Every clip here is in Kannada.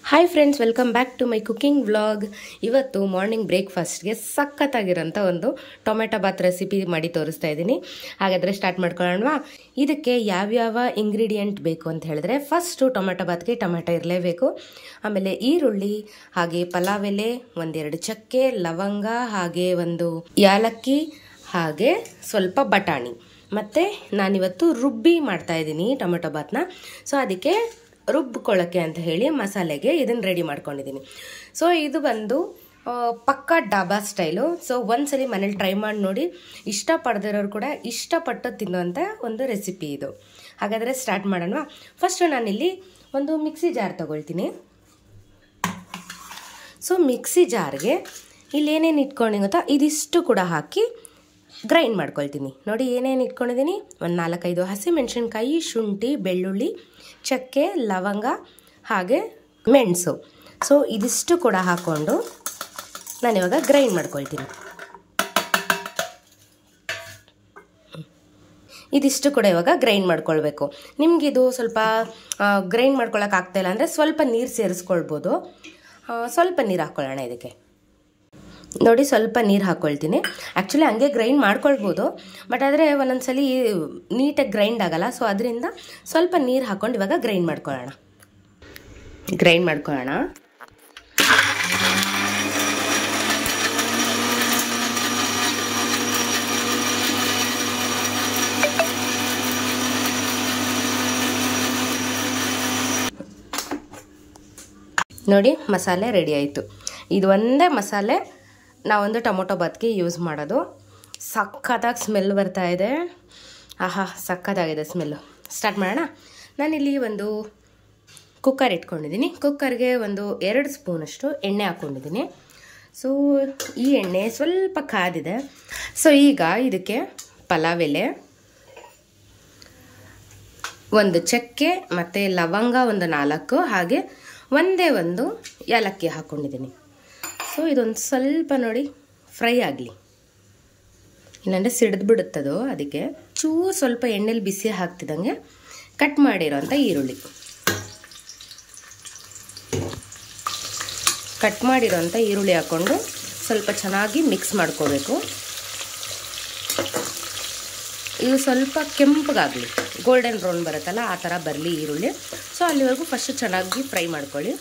Hi friends, welcome back to my cooking vlog. ಇವತ್ತು ಮಾರ್ನಿಂಗ್ ಬ್ರೇಕ್ಫಾಸ್ಟ್ಗೆ ಸಖತ್ತಾಗಿರೋಂಥ ಒಂದು ಟೊಮೆಟೊ ಬಾತ್ ರೆಸಿಪಿ ಮಾಡಿ ತೋರಿಸ್ತಾ ಇದ್ದೀನಿ. ಹಾಗಾದರೆ ಸ್ಟಾರ್ಟ್ ಮಾಡ್ಕೊಳ್ಳೋಣವಾ? ಇದಕ್ಕೆ ಯಾವ್ಯಾವ ಇಂಗ್ರೀಡಿಯೆಂಟ್ ಬೇಕು ಅಂತ ಹೇಳಿದ್ರೆ, ಫಸ್ಟು ಟೊಮೆಟೊ ಬಾತ್ಗೆ ಟೊಮೆಟೊ ಇರಲೇಬೇಕು. ಆಮೇಲೆ ಈರುಳ್ಳಿ, ಹಾಗೆ ಪಲಾವ್ ಎಲೆ, ಒಂದೆರಡು ಚಕ್ಕೆ, ಲವಂಗ, ಹಾಗೆ ಒಂದು ಯಾಲಕ್ಕಿ, ಹಾಗೆ ಸ್ವಲ್ಪ ಬಟಾಣಿ. ಮತ್ತು ನಾನಿವತ್ತು ರುಬ್ಬಿ ಮಾಡ್ತಾಯಿದ್ದೀನಿ ಟೊಮೆಟೊ ಬಾತ್ನ. ಸೊ ಅದಕ್ಕೆ ರುಬ್ಕೊಳ್ಳೋಕ್ಕೆ ಅಂತ ಹೇಳಿ ಮಸಾಲೆಗೆ ಇದನ್ನು ರೆಡಿ ಮಾಡ್ಕೊಂಡಿದ್ದೀನಿ. ಸೊ ಇದು ಬಂದು ಪಕ್ಕಾ ಡಾಬಾ ಸ್ಟೈಲು. ಸೊ ಒಂದ್ಸಲಿ ಮನೇಲಿ ಟ್ರೈ ಮಾಡಿ ನೋಡಿ. ಇಷ್ಟಪಡದಿರೋರು ಕೂಡ ಇಷ್ಟಪಟ್ಟು ತಿನ್ನುವಂಥ ಒಂದು ರೆಸಿಪಿ ಇದು. ಹಾಗಾದರೆ ಸ್ಟಾರ್ಟ್ ಮಾಡೋಣ. ಫಸ್ಟು ನಾನಿಲ್ಲಿ ಒಂದು ಮಿಕ್ಸಿ ಜಾರ್ ತೊಗೊಳ್ತೀನಿ. ಸೊ ಮಿಕ್ಸಿ ಜಾರ್ಗೆ ಇಲ್ಲಿ ಏನೇನು ಇಟ್ಕೊಂಡು ಗೊತ್ತಾ, ಇದಿಷ್ಟು ಕೂಡ ಹಾಕಿ ಗ್ರೈಂಡ್ ಮಾಡ್ಕೊಳ್ತೀನಿ. ನೋಡಿ ಏನೇನು ಇಟ್ಕೊಂಡಿದ್ದೀನಿ: ಒಂದು 4-5 ಹಸಿಮೆಣಸಿನ್ಕಾಯಿ, ಶುಂಠಿ, ಬೆಳ್ಳುಳ್ಳಿ, ಚಕ್ಕೆ, ಲವಂಗ, ಹಾಗೆ ಮೆಣಸು. ಸೊ ಇದಿಷ್ಟು ಕೂಡ ಹಾಕ್ಕೊಂಡು ನಾನಿವಾಗ ಗ್ರೈಂಡ್ ಮಾಡ್ಕೊಳ್ತೀನಿ. ಇದಿಷ್ಟು ಕೂಡ ಇವಾಗ ಗ್ರೈಂಡ್ ಮಾಡ್ಕೊಳ್ಬೇಕು. ನಿಮಗಿದು ಸ್ವಲ್ಪ ಗ್ರೈಂಡ್ ಮಾಡ್ಕೊಳಕ್ಕೆ ಆಗ್ತಾಯಿಲ್ಲ ಅಂದರೆ ಸ್ವಲ್ಪ ನೀರು ಸೇರಿಸ್ಕೊಳ್ಬೋದು. ಸ್ವಲ್ಪ ನೀರು ಹಾಕ್ಕೊಳ್ಳೋಣ ಇದಕ್ಕೆ. ನೋಡಿ ಸ್ವಲ್ಪ ನೀರು ಹಾಕ್ಕೊಳ್ತೀನಿ. ಆ್ಯಕ್ಚುಲಿ ಹಂಗೆ ಗ್ರೈಂಡ್ ಮಾಡ್ಕೊಳ್ಬೋದು, ಬಟ್ ಆದರೆ ಒಂದೊಂದ್ಸಲಿ ನೀಟಾಗಿ ಗ್ರೈಂಡ್ ಆಗಲ್ಲ. ಸೊ ಅದರಿಂದ ಸ್ವಲ್ಪ ನೀರು ಹಾಕ್ಕೊಂಡು ಇವಾಗ ಗ್ರೈಂಡ್ ಮಾಡ್ಕೊಳ್ಳೋಣ. ನೋಡಿ ಮಸಾಲೆ ರೆಡಿ ಆಯಿತು. ಇದು ಒಂದೇ ಮಸಾಲೆ ನಾವೊಂದು ಟೊಮೊಟೊ ಬಾತ್ಗೆ ಯೂಸ್ ಮಾಡೋದು. ಸಖತ್ತಾಗಿ ಸ್ಮೆಲ್ ಬರ್ತಾ ಇದೆ. ಆಹಾ, ಸಖತ್ತಾಗಿದೆ ಸ್ಮೆಲ್ಲು. ಸ್ಟಾರ್ಟ್ ಮಾಡೋಣ. ನಾನಿಲ್ಲಿ ಒಂದು ಕುಕ್ಕರ್ ಇಟ್ಕೊಂಡಿದ್ದೀನಿ. ಕುಕ್ಕರ್ಗೆ ಒಂದು 2 ಸ್ಪೂನಷ್ಟು ಎಣ್ಣೆ ಹಾಕ್ಕೊಂಡಿದ್ದೀನಿ. ಸೊ ಈ ಎಣ್ಣೆ ಸ್ವಲ್ಪ ಕಾದಿದೆ. ಸೊ ಈಗ ಇದಕ್ಕೆ ಪಲಾವ್ ಎಲೆ, ಒಂದು ಚಕ್ಕೆ ಮತ್ತು ಲವಂಗ ಒಂದು 4, ಹಾಗೆ ಒಂದೇ ಒಂದು ಏಲಕ್ಕಿ ಹಾಕ್ಕೊಂಡಿದ್ದೀನಿ. ಸೊ ಇದೊಂದು ಸ್ವಲ್ಪ ನೋಡಿ ಫ್ರೈ ಆಗಲಿ, ಇಲ್ಲಾಂದರೆ ಸಿಡಿದು ಬಿಡುತ್ತದು. ಅದಕ್ಕೆ ಸ್ವಲ್ಪ ಎಣ್ಣೆಲಿ ಬಿಸಿ ಹಾಕ್ತಿದ್ದಂಗೆ ಕಟ್ ಮಾಡಿರೋಂಥ ಈರುಳ್ಳಿ ಹಾಕ್ಕೊಂಡು ಸ್ವಲ್ಪ ಚೆನ್ನಾಗಿ ಮಿಕ್ಸ್ ಮಾಡ್ಕೋಬೇಕು. ಇದು ಸ್ವಲ್ಪ ಕೆಂಪಗಾಗಲಿ, ಗೋಲ್ಡನ್ ಬ್ರೌನ್ ಬರುತ್ತಲ್ಲ ಆ ಥರ ಬರಲಿ ಈರುಳ್ಳಿ. ಸೊ ಅಲ್ಲಿವರೆಗೂ ಫಸ್ಟ್ ಚೆನ್ನಾಗಿ ಫ್ರೈ ಮಾಡ್ಕೊಳ್ಳಿ.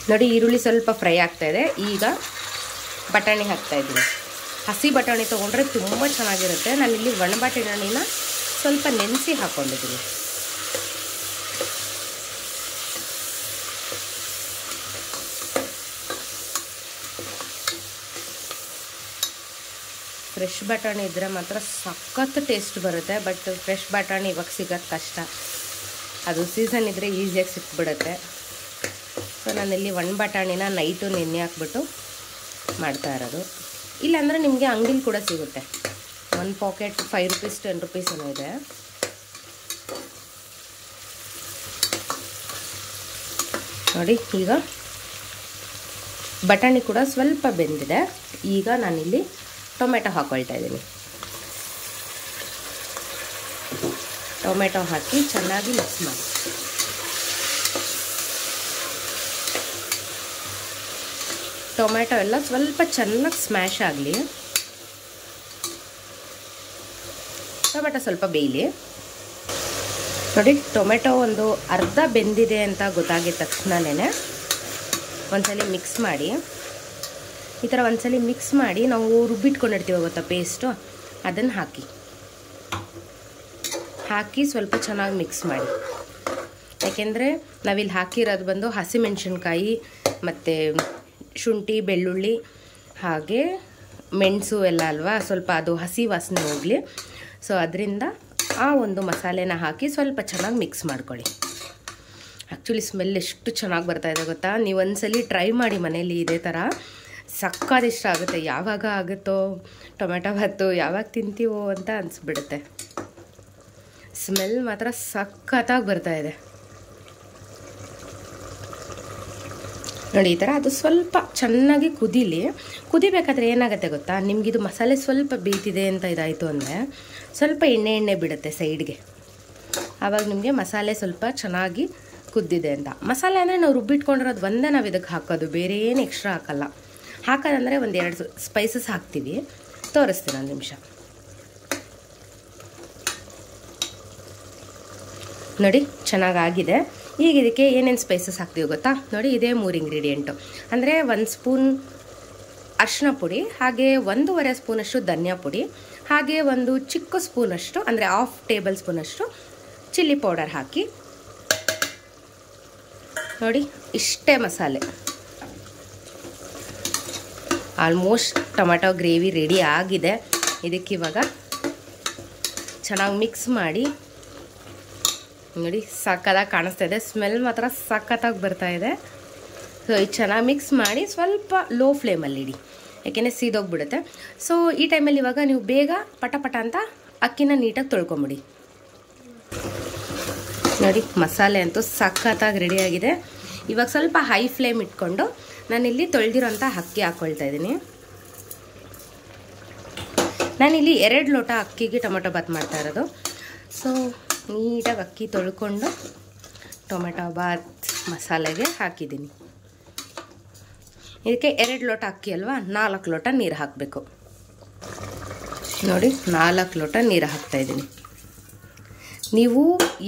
ನೋಡಿ ಈರುಳ್ಳಿ ಸ್ವಲ್ಪ ಫ್ರೈ ಆಗ್ತಾಯಿದೆ. ಈಗ ಬಟಾಣಿ ಹಾಕ್ತಾಯಿದ್ದೀನಿ. ಹಸಿ ಬಟಾಣಿ ತೊಗೊಂಡ್ರೆ ತುಂಬ ಚೆನ್ನಾಗಿರುತ್ತೆ. ನಾನಿಲ್ಲಿ ಒಣ ಬಟಾಣಿನ ಸ್ವಲ್ಪ ನೆನೆಸಿ ಹಾಕ್ಕೊಂಡಿದ್ದೀನಿ. ಫ್ರೆಶ್ ಬಟಾಣಿ ಇದ್ದರೆ ಮಾತ್ರ ಸಖತ್ ಟೇಸ್ಟ್ ಬರುತ್ತೆ. ಬಟ್ ಫ್ರೆಶ್ ಬಟಾಣಿ ಇವಾಗ ಸಿಗೋದು ಕಷ್ಟ. ಅದು ಸೀಸನ್ ಇದ್ದರೆ ಈಸಿಯಾಗಿ ಸಿಕ್ಬಿಡುತ್ತೆ. ಸೊ ನಾನಿಲ್ಲಿ ಒಣ ಬಟಾಣಿನ ನೈಟು ನೆನೆ ಹಾಕ್ಬಿಟ್ಟು ಮಾಡ್ತಾ ಇರೋದು. ಇಲ್ಲಾಂದರೆ ನಿಮಗೆ ಅಂಗಡಿಲಿ ಕೂಡ ಸಿಗುತ್ತೆ. ಒಂದು ಪಾಕೆಟ್ 5 ರೂಪೀಸ್ 10 ರೂಪೀಸ್ ಏನೋ ಇದೆ. ನೋಡಿ ಈಗ ಬಟಾಣಿ ಕೂಡ ಸ್ವಲ್ಪ ಬೆಂದಿದೆ. ಈಗ ನಾನಿಲ್ಲಿ ಟೊಮೆಟೊ ಹಾಕ್ಕೊಳ್ತಾ ಇದ್ದೀನಿ. ಟೊಮೆಟೊ ಹಾಕಿ ಚೆನ್ನಾಗಿ ಮಿಕ್ಸ್ ಮಾಡಿ. ಟೊಮೆಟೊ ಎಲ್ಲ ಸ್ವಲ್ಪ ಚೆನ್ನಾಗಿ ಸ್ಮ್ಯಾಶ್ ಆಗಲಿ. ಟೊಮೆಟೊ ಸ್ವಲ್ಪ ಬೇಯಲಿ. ನೋಡಿ ಟೊಮೆಟೊ ಒಂದು ಅರ್ಧ ಬೆಂದಿದೆ ಅಂತ ಗೊತ್ತಾಗಿದ ತಕ್ಷಣನೇ ಒಂದ್ಸಲಿ ಮಿಕ್ಸ್ ಮಾಡಿ. ಈ ಥರ ಒಂದ್ಸಲಿ ಮಿಕ್ಸ್ ಮಾಡಿ ನಾವು ರುಬ್ಬಿಟ್ಕೊಂಡಿರ್ತೀವಿ ಗೊತ್ತಾ ಪೇಸ್ಟು, ಅದನ್ನು ಹಾಕಿ ಸ್ವಲ್ಪ ಚೆನ್ನಾಗಿ ಮಿಕ್ಸ್ ಮಾಡಿ. ಯಾಕೆಂದರೆ ನಾವಿಲ್ಲಿ ಹಾಕಿರೋದು ಬಂದು ಹಸಿಮೆಣಸಿನ್ಕಾಯಿ ಮತ್ತು ಶುಂಠಿ, ಬೆಳ್ಳುಳ್ಳಿ, ಹಾಗೆ ಮೆಣಸು ಎಲ್ಲ ಅಲ್ವಾ, ಸ್ವಲ್ಪ ಅದು ಹಸಿ ವಾಸನೆ ಹೋಗಲಿ. ಸೊ ಅದರಿಂದ ಆ ಒಂದು ಮಸಾಲೆನ ಹಾಕಿ ಸ್ವಲ್ಪ ಚೆನ್ನಾಗಿ ಮಿಕ್ಸ್ ಮಾಡ್ಕೊಳ್ಳಿ. ಆ್ಯಕ್ಚುಲಿ ಸ್ಮೆಲ್ ಎಷ್ಟು ಚೆನ್ನಾಗಿ ಬರ್ತಾಯಿದೆ ಗೊತ್ತಾ. ನೀವು ಒಂದ್ಸಲಿ ಟ್ರೈ ಮಾಡಿ ಮನೇಲಿ ಇದೇ ಥರ. ಸಕ್ಕತ್ ಇಷ್ಟ ಆಗುತ್ತೆ. ಯಾವಾಗ ಆಗುತ್ತೋ ಟೊಮೆಟೊ ಬಾತು, ಯಾವಾಗ ತಿಂತೀವೋ ಅಂತ ಅನಿಸ್ಬಿಡುತ್ತೆ. ಸ್ಮೆಲ್ ಮಾತ್ರ ಸಖತ್ತಾಗಿ ಬರ್ತಾಯಿದೆ. ನೋಡಿ ಈ ಥರ ಅದು ಸ್ವಲ್ಪ ಚೆನ್ನಾಗಿ ಕುದಿಬೇಕಾದ್ರೆ ಏನಾಗುತ್ತೆ ಗೊತ್ತಾ, ನಿಮಗಿದು ಮಸಾಲೆ ಸ್ವಲ್ಪ ಬೇಯ್ತಿದೆ ಅಂತ ಇದಾಯಿತು ಅಂದರೆ ಸ್ವಲ್ಪ ಎಣ್ಣೆ ಬಿಡುತ್ತೆ ಸೈಡ್ಗೆ. ಆವಾಗ ನಿಮಗೆ ಮಸಾಲೆ ಸ್ವಲ್ಪ ಚೆನ್ನಾಗಿ ಕುದ್ದಿದೆ ಅಂತ. ಮಸಾಲೆ ಅಂದರೆ ನಾವು ರುಬ್ಬಿಟ್ಕೊಂಡಿರೋದು ಒಂದೇ ನಾವು ಇದಕ್ಕೆ ಹಾಕೋದು, ಬೇರೆ ಏನು ಎಕ್ಸ್ಟ್ರಾ ಹಾಕಲ್ಲ. ಹಾಕೋದಂದರೆ ಒಂದು 2 ಸ್ಪೈಸಸ್ ಹಾಕ್ತೀವಿ, ತೋರಿಸ್ತೀನಿ ಒಂದು ನಿಮಿಷ. ನೋಡಿ ಚೆನ್ನಾಗಾಗಿದೆ. ಈಗ ಇದಕ್ಕೆ ಏನೇನು ಸ್ಪೈಸಸ್ ಹಾಕ್ತೀವಿ ಗೊತ್ತಾ? ನೋಡಿ ಇದೇ 3 ಇಂಗ್ರೀಡಿಯೆಂಟು. ಅಂದರೆ 1 ಸ್ಪೂನ್ ಅರಿಶಿನ ಪುಡಿ, ಹಾಗೆ 1.5 ಸ್ಪೂನಷ್ಟು ಧನಿಯಾ ಪುಡಿ, ಹಾಗೆ 1 ಚಿಕ್ಕ ಸ್ಪೂನಷ್ಟು ಅಂದರೆ 1/2 ಟೇಬಲ್ ಸ್ಪೂನಷ್ಟು ಚಿಲ್ಲಿ ಪೌಡರ್ ಹಾಕಿ. ನೋಡಿ ಇಷ್ಟೇ ಮಸಾಲೆ. ಆಲ್ಮೋಸ್ಟ್ ಟೊಮೆಟೊ ಗ್ರೇವಿ ರೆಡಿ ಆಗಿದೆ. ಇದಕ್ಕಿವಾಗ ಚೆನ್ನಾಗಿ ಮಿಕ್ಸ್ ಮಾಡಿ. ನೋಡಿ ಸಕ್ಕತ್ತಾಗಿ ಕಾಣಿಸ್ತಾ ಇದೆ, ಸ್ಮೆಲ್ ಮಾತ್ರ ಸಕ್ಕತ್ತಾಗಿ ಬರ್ತಾ ಇದೆ. ಸೊ ಇದು ಚೆನ್ನಾಗಿ ಮಿಕ್ಸ್ ಮಾಡಿ ಸ್ವಲ್ಪ ಲೋ ಫ್ಲೇಮಲ್ಲಿ ಇಡಿ, ಯಾಕೆಂದರೆ ಸೀದೋಗ್ಬಿಡುತ್ತೆ. ಸೊ ಈ ಟೈಮಲ್ಲಿ ಇವಾಗ ನೀವು ಬೇಗ ಪಟ ಅಂತ ಅಕ್ಕಿನ ನೀಟಾಗಿ ತೊಳ್ಕೊಂಬಿಡಿ. ನೋಡಿ ಮಸಾಲೆ ಅಂತೂ ಸಕ್ಕತ್ತಾಗಿ ರೆಡಿಯಾಗಿದೆ. ಇವಾಗ ಸ್ವಲ್ಪ ಹೈ ಫ್ಲೇಮ್ ಇಟ್ಕೊಂಡು ನಾನಿಲ್ಲಿ ತೊಳೆದಿರೋಂಥ ಅಕ್ಕಿ ಹಾಕ್ಕೊಳ್ತಾ ಇದ್ದೀನಿ. ನಾನಿಲ್ಲಿ 2 ಲೋಟ ಅಕ್ಕಿಗೆ ಟೊಮೆಟೊ ಬಾತ್ ಮಾಡ್ತಾ ಇರೋದು. ಸೊ ನೀಟಾಗಿ ಅಕ್ಕಿ ತೊಳ್ಕೊಂಡು ಟೊಮೆಟೊ ಬಾತ್ ಮಸಾಲೆಗೆ ಹಾಕಿದ್ದೀನಿ. ಇದಕ್ಕೆ 2 ಲೋಟ ಅಕ್ಕಿ ಅಲ್ವಾ, 4 ಲೋಟ ನೀರು ಹಾಕಬೇಕು. ನೋಡಿ 4 ಲೋಟ ನೀರು ಹಾಕ್ತಾಯಿದ್ದೀನಿ. ನೀವು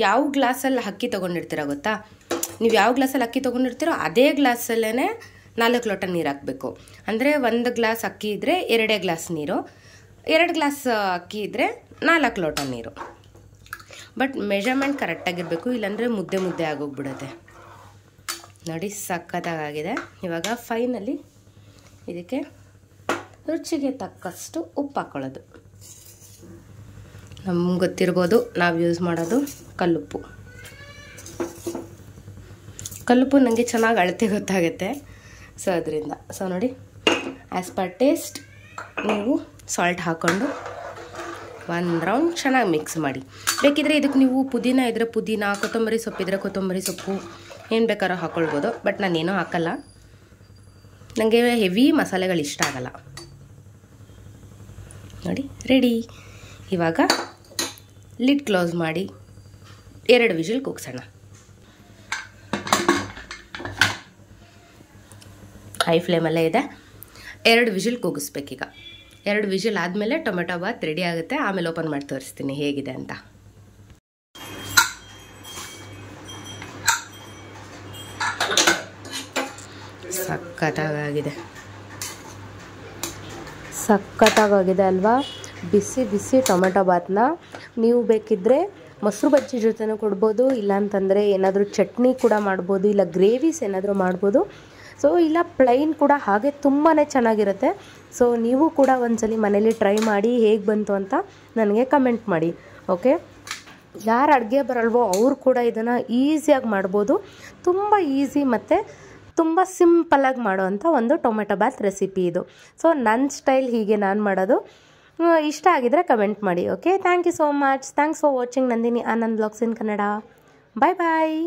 ಯಾವ ಗ್ಲಾಸಲ್ಲಿ ಅಕ್ಕಿ ತೊಗೊಂಡಿರ್ತೀರ ಗೊತ್ತಾ? ನೀವು ಯಾವ ಗ್ಲಾಸಲ್ಲಿ ಅಕ್ಕಿ ತೊಗೊಂಡಿರ್ತೀರೋ ಅದೇ ಗ್ಲಾಸಲ್ಲೇ 4 ಲೋಟ ನೀರು ಹಾಕಬೇಕು. ಅಂದರೆ 1 ಗ್ಲಾಸ್ ಅಕ್ಕಿ ಇದ್ದರೆ 2 ಗ್ಲಾಸ್ ನೀರು, 2 ಗ್ಲಾಸ್ ಅಕ್ಕಿ ಇದ್ದರೆ 4 ಲೋಟ ನೀರು. ಬಟ್ ಮೆಜರ್ಮೆಂಟ್ ಕರೆಕ್ಟಾಗಿರಬೇಕು, ಇಲ್ಲಾಂದರೆ ಮುದ್ದೆ ಆಗೋಗ್ಬಿಡುತ್ತೆ. ನೋಡಿ ಸಕ್ಕತ್ತಾಗಿದೆ. ಇವಾಗ ಫೈನಲಿ ಇದಕ್ಕೆ ರುಚಿಗೆ ತಕ್ಕಷ್ಟು ಉಪ್ಪು ಹಾಕ್ಕೊಳ್ಳೋದು. ನಮ್ಗೆ ಗೊತ್ತಿರ್ಬೋದು ನಾವು ಯೂಸ್ ಮಾಡೋದು ಕಲ್ಲುಪ್ಪು. ಕಲ್ಲುಪ್ಪು ನನಗೆ ಚೆನ್ನಾಗಿ ಅಳತೆ ಗೊತ್ತಾಗುತ್ತೆ, ಸೊ ಅದರಿಂದ. ಸೊ ನೋಡಿ ಆ್ಯಸ್ ಪರ್ ಟೇಸ್ಟ್ ನೀವು ಸಾಲ್ಟ್ ಹಾಕ್ಕೊಂಡು 1 ರೌಂಡ್ ಚೆನ್ನಾಗಿ ಮಿಕ್ಸ್ ಮಾಡಿ. ಬೇಕಿದ್ರೆ ಇದಕ್ಕೆ ನೀವು ಪುದೀನ ಇದ್ದರೆ ಪುದೀನ, ಕೊತ್ತಂಬರಿ ಸೊಪ್ಪಿದ್ರೆ ಕೊತ್ತಂಬರಿ ಸೊಪ್ಪು, ಏನು ಬೇಕಾದ್ರೂ ಹಾಕ್ಕೊಳ್ಬೋದು. ಬಟ್ ನಾನೇನೂ ಹಾಕಲ್ಲ, ನನಗೆ ಹೆವಿ ಮಸಾಲೆಗಳು ಇಷ್ಟ ಆಗಲ್ಲ. ನೋಡಿ ರೆಡಿ. ಇವಾಗ ಲಿಡ್ ಕ್ಲೋಸ್ ಮಾಡಿ 2 ವಿಜಿಲ್ ಕೂಗ್ಸೋಣ. ಹೈ ಫ್ಲೇಮಲ್ಲೇ ಇದೆ. 2 ವಿಜಿಲ್ ಕೂಗಿಸ್ಬೇಕೀಗ. 2 ವಿಜಿಲ್ ಆದಮೇಲೆ ಟೊಮೆಟೊ ಬಾತ್ ರೆಡಿ ಆಗುತ್ತೆ. ಆಮೇಲೆ ಓಪನ್ ಮಾಡಿ ತೋರಿಸ್ತೀನಿ ಹೇಗಿದೆ ಅಂತ. ಸಕ್ಕತ್ತಾಗಿದೆ ಅಲ್ವಾ? ಬಿಸಿ ಬಿಸಿ ಟೊಮೆಟೊ ಬಾತ್ನ ನೀವು ಬೇಕಿದ್ದರೆ ಮೊಸರು ಬಜ್ಜಿ ಜೊತೆನೂ ಕೊಡ್ಬೋದು, ಇಲ್ಲಾಂತಂದರೆ ಏನಾದರೂ ಚಟ್ನಿ ಕೂಡ ಮಾಡ್ಬೋದು, ಇಲ್ಲ ಗ್ರೇವೀಸ್ ಏನಾದರೂ ಮಾಡ್ಬೋದು. ಸೊ ಇಲ್ಲ ಪ್ಲೈನ್ ಕೂಡ ಹಾಗೆ ತುಂಬಾ ಚೆನ್ನಾಗಿರುತ್ತೆ. ಸೊ ನೀವು ಕೂಡ ಒಂದ್ಸಲಿ ಮನೇಲಿ ಟ್ರೈ ಮಾಡಿ ಹೇಗೆ ಬಂತು ಅಂತ ನನಗೆ ಕಮೆಂಟ್ ಮಾಡಿ. ಓಕೆ, ಯಾರು ಅಡುಗೆ ಬರಲ್ವೋ ಅವರು ಕೂಡ ಇದನ್ನು ಈಸಿಯಾಗಿ ಮಾಡ್ಬೋದು. ತುಂಬ ಈಸಿ ಮತ್ತು ತುಂಬ ಸಿಂಪಲ್ಲಾಗಿ ಮಾಡೋವಂಥ ಒಂದು ಟೊಮೆಟೊ ಬಾತ್ ರೆಸಿಪಿ ಇದು. ಸೊ ನನ್ನ ಸ್ಟೈಲ್ ಹೀಗೆ ನಾನು ಮಾಡೋದು. ಇಷ್ಟ ಆಗಿದರೆ ಕಮೆಂಟ್ ಮಾಡಿ. Okay, thank you so much. Thanks for watching Nandini Anand vlogs in Kannada. Bye bye.